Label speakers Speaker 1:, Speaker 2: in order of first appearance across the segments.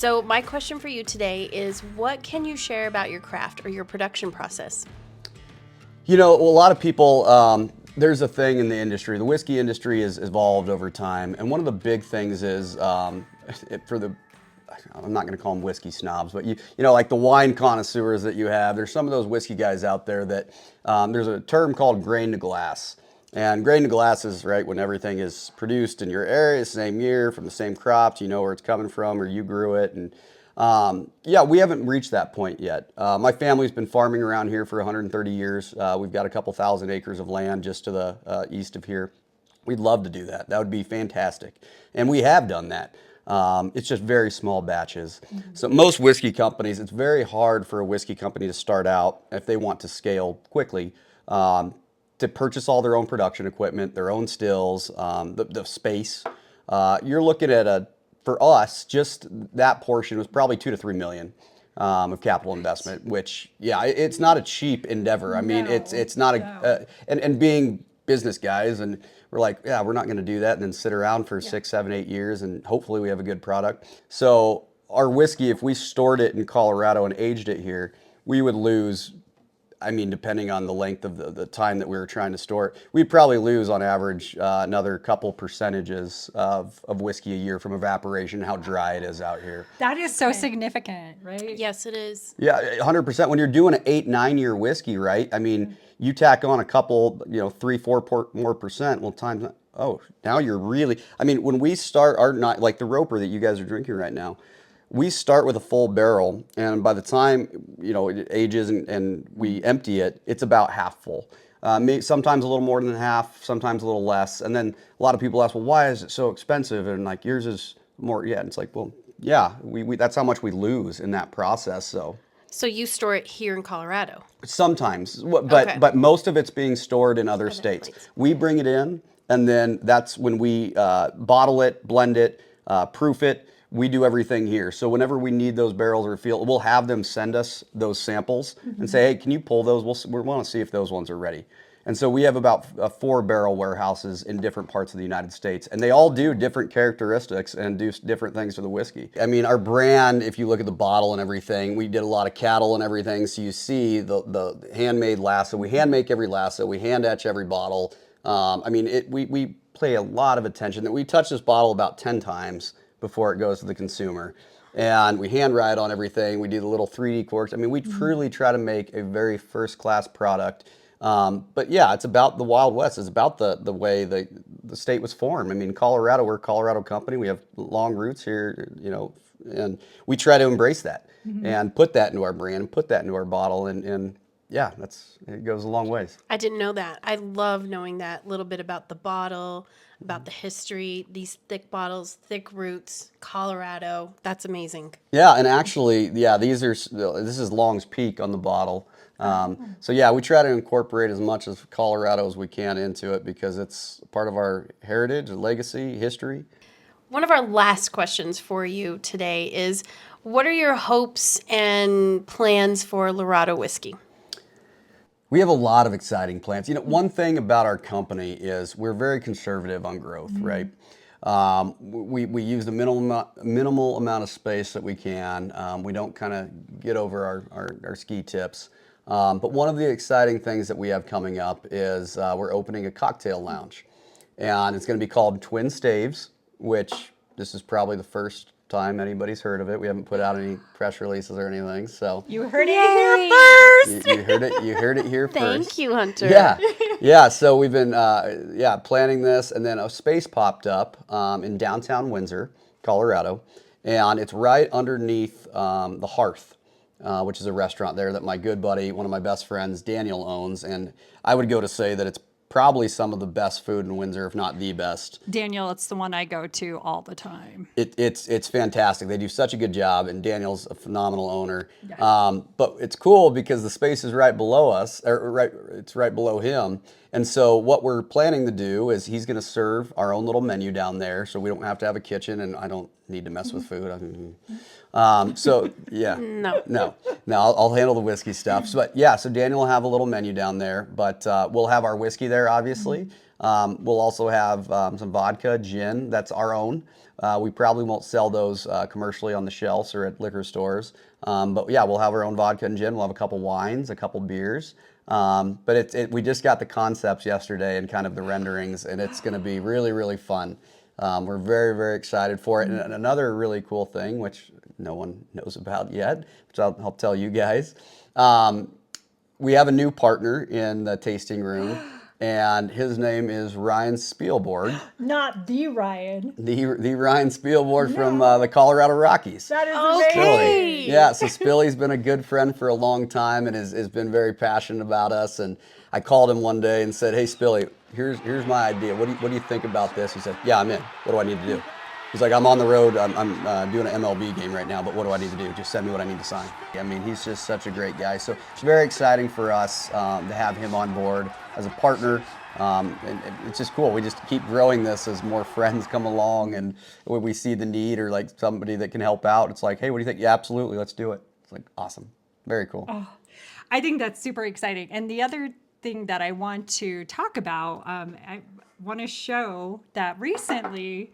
Speaker 1: So my question for you today is, what can you share about your craft or your production process?
Speaker 2: You know, a lot of people, there's a thing in the industry. The whiskey industry has evolved over time, and one of the big things is I'm not going to call them whiskey snobs, but you know, like the wine connoisseurs that you have. There's some of those whiskey guys out there that there's a term called grain to glass. And grain to glass is right when everything is produced in your area, same year, from the same crops. You know where it's coming from, or you grew it, and yeah, we haven't reached that point yet. My family's been farming around here for 130 years. We've got a couple thousand acres of land just to the east of here. We'd love to do that. That would be fantastic. And we have done that. It's just very small batches. So most whiskey companies, it's very hard for a whiskey company to start out if they want to scale quickly. To purchase all their own production equipment, their own stills, the space. You're looking at for us, just that portion was probably 2 to 3 million of capital investment, which, yeah, it's not a cheap endeavor. I mean, it's not and being business guys, and we're like, yeah, we're not going to do that and then sit around for 6, 7, 8 years and hopefully we have a good product. So our whiskey, if we stored it in Colorado and aged it here, we would lose, I mean, depending on the length of the time that we were trying to store it, we'd probably lose on average another couple percentages of whiskey a year from evaporation, how dry it is out here.
Speaker 3: That is so significant, right?
Speaker 1: Yes, it is.
Speaker 2: Yeah, 100%. When you're doing an 8, 9 year whiskey, right? I mean, you tack on a couple, 3, 4 more percent. Well, times, oh, now you're really, I mean, when we start our night, like the Roper that you guys are drinking right now, we start with a full barrel, and by the time it ages and we empty it, it's about half full. Sometimes a little more than half, sometimes a little less. And then a lot of people ask, well, why is it so expensive? And like yours is more. Yeah, and it's like, well, yeah, we that's how much we lose in that process.
Speaker 1: So you store it here in Colorado?
Speaker 2: Sometimes, but most of it's being stored in other states. We bring it in, and then that's when we bottle it, blend it, proof it. We do everything here. So whenever we need those barrels or we'll have them send us those samples and say, hey, can you pull those? We want to see if those ones are ready. And so we have about 4 barrel warehouses in different parts of the United States, and they all do different characteristics and do different things to the whiskey. I mean, our brand, if you look at the bottle and everything, we did a lot of cattle and everything. So you see the handmade Lassa. We hand make every Lassa. We hand etch every bottle. I mean, we pay a lot of attention. That we touch this bottle about 10 times before it goes to the consumer. And we hand write on everything. We do the little 3D corks. I mean, we truly try to make a very first-class product. But yeah, it's about the Wild West. It's about the way the state was formed. I mean, Colorado, we're a Colorado company. We have long roots here, and we try to embrace that and put that into our brand and put that into our bottle. And yeah, it goes a long ways.
Speaker 1: I didn't know that. I love knowing that little bit about the bottle, about the history, these thick bottles, thick roots, Colorado. That's amazing.
Speaker 2: Yeah, and actually, yeah, this is Long's Peak on the bottle. So yeah, we try to incorporate as much of Colorado as we can into it because it's part of our heritage, legacy, history.
Speaker 1: One of our last questions for you today is, what are your hopes and plans for Larado whiskey?
Speaker 2: We have a lot of exciting plans. One thing about our company is we're very conservative on growth, right? We use the minimal amount of space that we can. We don't kind of get over our ski tips. But one of the exciting things that we have coming up is we're opening a cocktail lounge. And it's going to be called Twin Staves, which this is probably the first time anybody's heard of it. We haven't put out any press releases or anything. So
Speaker 3: you heard it here first.
Speaker 2: You heard it here first.
Speaker 1: Thank you, Hunter.
Speaker 2: Yeah. So we've been planning this, and then a space popped up in downtown Windsor, Colorado, and it's right underneath the Hearth, which is a restaurant there that my good buddy, one of my best friends, Daniel, owns, and I would go to say that it's probably some of the best food in Windsor, if not the best.
Speaker 3: Daniel, it's the one I go to all the time.
Speaker 2: It's fantastic. They do such a good job, and Daniel's a phenomenal owner. Yeah. But it's cool because the space is right below us, it's right below him. And so what we're planning to do is he's going to serve our own little menu down there, so we don't have to have a kitchen, and I don't need to mess with food. So yeah, no, I'll handle the whiskey stuff. But yeah, so Daniel will have a little menu down there, but we'll have our whiskey there, obviously. We'll also have some vodka, gin, that's our own. We probably won't sell those commercially on the shelves or at liquor stores. But yeah, we'll have our own vodka and gin. We'll have a couple wines, a couple beers. But we just got the concepts yesterday and kind of the renderings, and it's going to be really, really fun. We're very, very excited for it. And another really cool thing, which no one knows about yet, which I'll tell you guys, we have a new partner in the tasting room, and his name is Ryan Spielborg.
Speaker 3: Not the Ryan.
Speaker 2: The Ryan Spielborg from the Colorado Rockies.
Speaker 3: That is
Speaker 1: Okay.
Speaker 3: amazing.
Speaker 2: Yeah, so Spilly's been a good friend for a long time and has been very passionate about us. And I called him one day and said, "Hey, Spilly, here's my idea. What do you think about this?" He said, "Yeah, I'm in. What do I need to do?" He's like, "I'm on the road. I'm doing an MLB game right now, but what do I need to do? Just send me what I need to sign." I mean, he's just such a great guy. So it's very exciting for us to have him on board as a partner. And it's just cool. We just keep growing this as more friends come along, and when we see the need or like somebody that can help out, it's like, "Hey, what do you think?" "Yeah, absolutely. Let's do it." It's like, awesome. Very cool.
Speaker 3: I think that's super exciting. And the other thing that I want to talk about, I want to show that recently,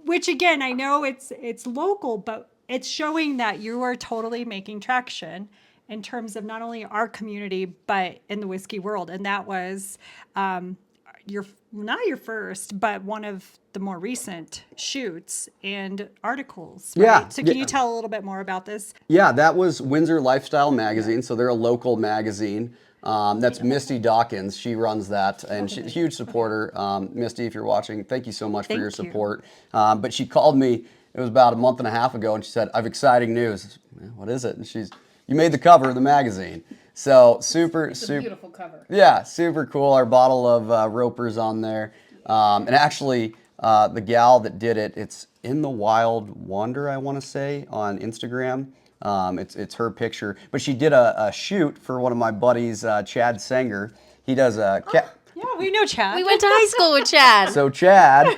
Speaker 3: which again, I know it's local, but it's showing that you are totally making traction in terms of not only our community, but in the whiskey world. And that was not your first, but one of the more recent shoots and articles. Right?
Speaker 2: Yeah.
Speaker 3: So can you tell a little bit more about this?
Speaker 2: Yeah, that was Windsor Lifestyle Magazine. So they're a local magazine. That's Misty Dawkins. She runs that, and she's a huge supporter. Misty, if you're watching, thank you so much for your
Speaker 3: Thank you.
Speaker 2: support. But she called me, it was about a month and a half ago, and she said, "I have exciting news." "What is it?" And "You made the cover of the magazine." So super.
Speaker 1: Beautiful cover.
Speaker 2: Yeah, super cool. Our bottle of Roper's on there. And actually, the gal that did it, it's In the Wild Wonder, I want to say, on Instagram. It's her picture. But she did a shoot for one of my buddies, Chad Sanger. He does a cat.
Speaker 3: Yeah, we know Chad.
Speaker 1: We went to high school with Chad.
Speaker 2: So Chad.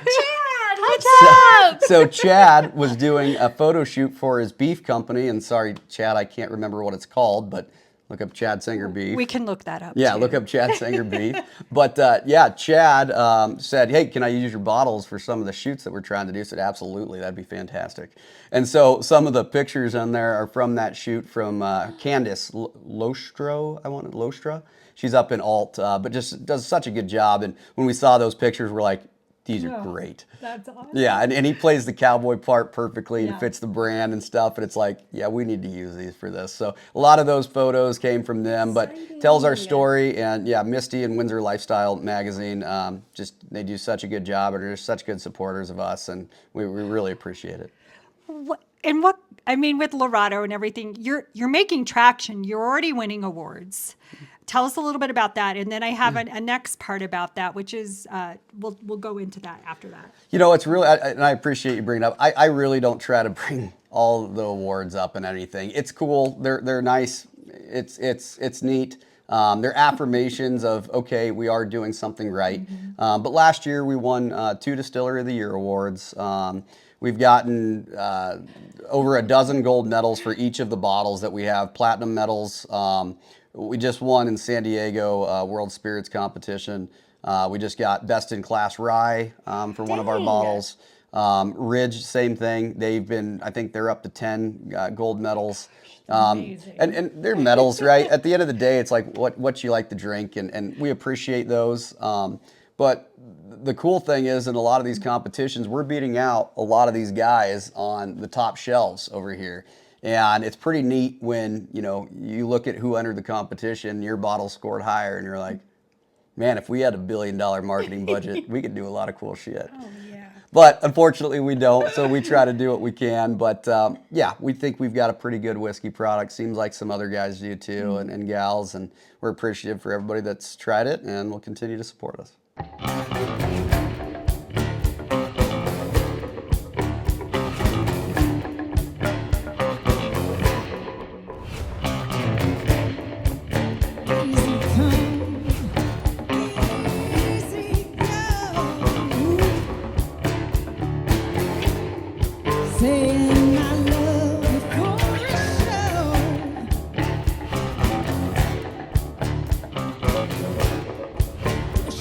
Speaker 2: So Chad was doing a photo shoot for his beef company. And sorry, Chad, I can't remember what it's called, but look up Chad Sanger Beef.
Speaker 3: We can look that up.
Speaker 2: Yeah,
Speaker 3: too.
Speaker 2: look up Chad Sanger Beef. But yeah, Chad said, "Hey, can I use your bottles for some of the shoots that we're trying to do?" I said, "Absolutely, that'd be fantastic." And so some of the pictures on there are from that shoot from Candice Lostra. She's up in Alt, but just does such a good job. And when we saw those pictures, we're like, these are great.
Speaker 3: That's awesome.
Speaker 2: Yeah, and he plays the cowboy part perfectly and
Speaker 3: Yeah.
Speaker 2: fits the brand and stuff. And it's like, yeah, we need to use these for this. So a lot of those photos came from them, but tells our story. And yeah, Misty and Windsor Lifestyle Magazine, they do such a good job and are just such good supporters of us. And we really appreciate it.
Speaker 3: What I mean with Larado and everything, you're making traction. You're already winning awards. Tell us a little bit about that, and then I have a next part about that, which is we'll go into that after that.
Speaker 2: You know, it's really, and I appreciate you bringing it up. I really don't try to bring all the awards up and anything. It's cool. They're nice. It's neat. They're affirmations of, okay, we are doing something right. But last year we won 2 Distiller of the Year awards. We've gotten over a dozen gold medals for each of the bottles that we have, platinum medals. We just won in San Diego World Spirits Competition. We just got Best in Class Rye for one of our bottles. Ridge, same thing. I think they're up to 10 gold medals. And they're medals, right? At the end of the day, it's like what you like to drink, and we appreciate those. But the cool thing is, in a lot of these competitions, we're beating out a lot of these guys on the top shelves over here. And it's pretty neat when, you look at who entered the competition, your bottle scored higher, and you're like, man, if we had $1 billion marketing budget, we could do a lot of cool shit.
Speaker 3: Oh yeah.
Speaker 2: But unfortunately, we don't, so we try to do what we can. But yeah, we think we've got a pretty good whiskey product. Seems like some other guys do too, and gals, and we're appreciative for everybody that's tried it and will continue to support us.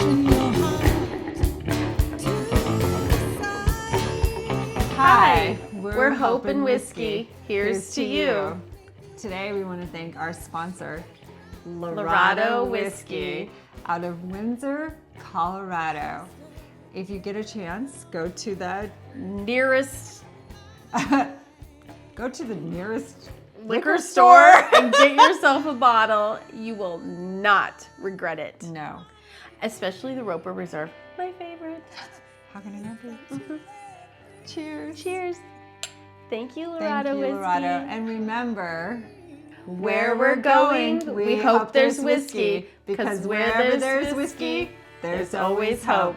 Speaker 4: In your heart.
Speaker 1: We're hoping whiskey. Here's to you.
Speaker 3: Today we want to thank our sponsor,
Speaker 1: Larado Whiskey.
Speaker 3: out of Windsor, Colorado. If you get a chance, go to the
Speaker 1: Nearest
Speaker 3: nearest
Speaker 1: liquor store and get yourself a bottle. You will not regret it.
Speaker 3: No.
Speaker 1: Especially the Roper Reserve, my favorite.
Speaker 3: How can I not be? Cheers.
Speaker 1: Cheers. Thank you, Larado
Speaker 3: Thank you,
Speaker 1: Whiskey.
Speaker 3: Larado. And remember,
Speaker 1: Where we're going, we hope there's whiskey, because where there's whiskey, there's always hope.